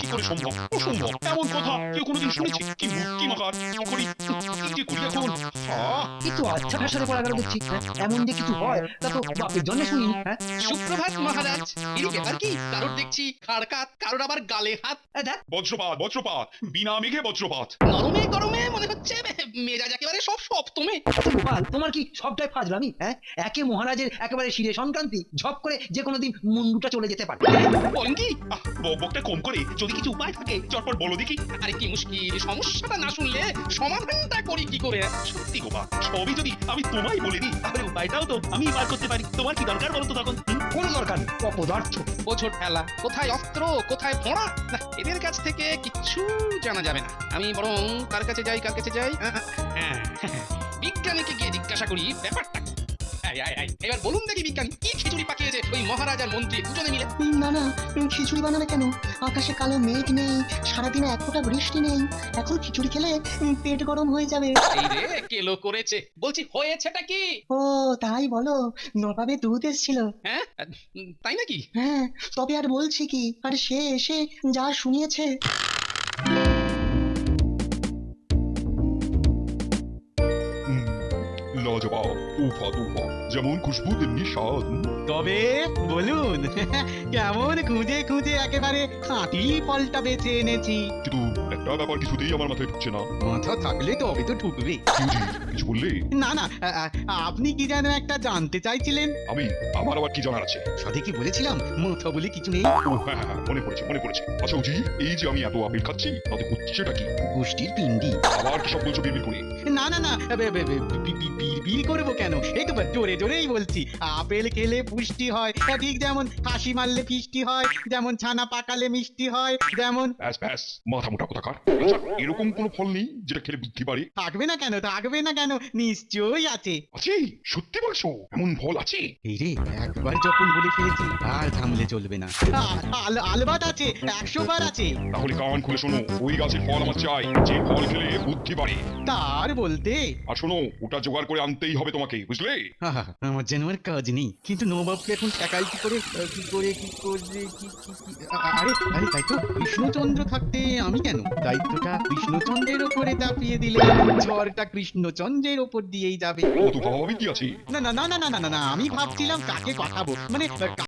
কি করে সম্ভব? অসম্ভব। এমন কথা কেউ কোনোদিন শুনেছে? কি মূর্তি মাকার কি করি কি যে করি এখন? কিন্তু আচ্ছা ভাষাতে পড়া গেল দেখছি। এমন যে কিছু হয় তা তো বাপের জন্য শুনিনি। হ্যাঁ সুপ্রভাত মহারাজ। এরই ব্যাপার কি? কারোর দেখছি খাড় কাত, কারোর আবার গালে হাত। দেখ বজ্রপাত বজ্রপাত বিনা মেঘে বজ্রপাত। নরমে গরমে মনে হচ্ছে মেজাজ একেবারে সব সপ্তমে। গোপাল তোমার কি সবটাই ফাজলামি? হ্যাঁ একে মহারাজের একেবারে শিরে সংক্রান্তি ঝপ করে যে কোনো দিন মুন্ডুটা চলে যেতে পারে। বলেন কি? বকবকটা কম করে যদি কিছু উপায় থাকে চটপট বলো দেখি। আরে কি মুশকিল, সমস্যাটা না শুনলে সমাধানটা করি কি করে? সত্যি গোপাল, সবই যদি আমি তোমায় বলে দিই তাহলে উপায়টাও তো আমি বার করতে পারি। তোমার কি দরকার বলো তো তখন? কোনো দরকার নেই অপদার্থ। বোঝো ঠেলা, কোথায় অস্ত্র কোথায় ফোঁড়া, না এদের কাছ থেকে কিচ্ছু জানা যাবে না। আমি বরং কার কাছে যাই, কার কাছে যাই? বিজ্ঞানীকে গিয়ে জিজ্ঞাসা করি ব্যাপারটা কি। এবার বলুন দেখি বিজ্ঞানী, কি খিচুড়ি পাকিয়েছে ওই মহারাজ আর মন্ত্রী দুজনে মিলে? না না, খিচুড়ি বানাবে কেন? আকাশে কালো মেঘ নেই, সারাদিনে এক ফোঁটা বৃষ্টি নেই। এখন খিচুড়ি খেলে পেট গরম হয়ে যাবে। এই রে কেলো করেছে। বলছি হয়েছেটা কি? ও তাই বলো, নবাবে দুধ এসেছিল। হ্যাঁ তাই নাকি? হ্যাঁ, তবে আর বলছি কি, আর সে এসে যা শুনিয়েছে। লাজবাব, তুফা তুফা, যেমন খুশবু তেমনি স্বাদ। তবে বলুন কেমন খুঁজে খুঁজে একেবারে খাঁটি ফলটা বেছে এনেছি। কিন্তু একটা ব্যাপার কিছুতেই আমার মাথায় ঢুকছে না। মাথা থাকলে তবে তো ঢুকবে। কিছু বললে? না না, আপনি কি যেন একটা জানতে চাইছিলেন? আমি? আমার আবার কি জানার আছে? সাথে কি বলেছিলাম মাথা বলে কিছু নেই? ও হ্যাঁ হ্যাঁ, মনে পড়েছে মনে পড়েছে। আচ্ছা উজি, এই যে আমি এত আপেল খাচ্ছি তাতে হচ্ছেটা কি? গোষ্ঠীর পিণ্ডি। আবার কি সব বলছো বিড়বিড় করে? না না না, বিড় করবো কেন? এই তো জোরে জোরেই বলছি, আপেল খেলে পুষ্টি হয়, ঠিক যেমন হাসি মারলে ফিষ্টি হয়, যেমন ছানা পাকালে মিষ্টি হয়, যেমন। ব্যাস ব্যাস, মাথা মোটা কোথাকার। আচ্ছা, এরকম কোনো ফল নেই যেটা খেলে বুদ্ধি বাড়ে? থাকবে না কেন, থাকবে না কেন, নিশ্চয়ই আছে। আছে? সত্যি বলছো? এমন ফল আছে? এই রে, একবার যখন বলে ফেলেছি আর থামলে চলবে না। আলবাত আছে, 100 বার আছে। তাহলে কান খুলে শোনো, ওই গাছের ফল আমার চাই, যে ফল খেলে বুদ্ধি বাড়ে। তার বলতে আর শোনো, ওটা জোগাড় করে আনতেই হবে তোমাকে, বুঝলে? আমার যেন আর কাজ নেই, কিন্তু নবাবকে এখন ঠেকাই কি করে? আরে আরে, তাই তো, কৃষ্ণচন্দ্র থাকতে আমি কেন? দায়িত্বটা কৃষ্ণচন্দ্রের ওপরে চাপিয়ে দিলে ঝড়টা কৃষ্ণচন্দ্রের ওপর দিয়েই যাবে। অত ভাবাভাবি কি আছে? না না না না না না না, আমি ভাবছিলাম কাকে পাঠাবো, মানে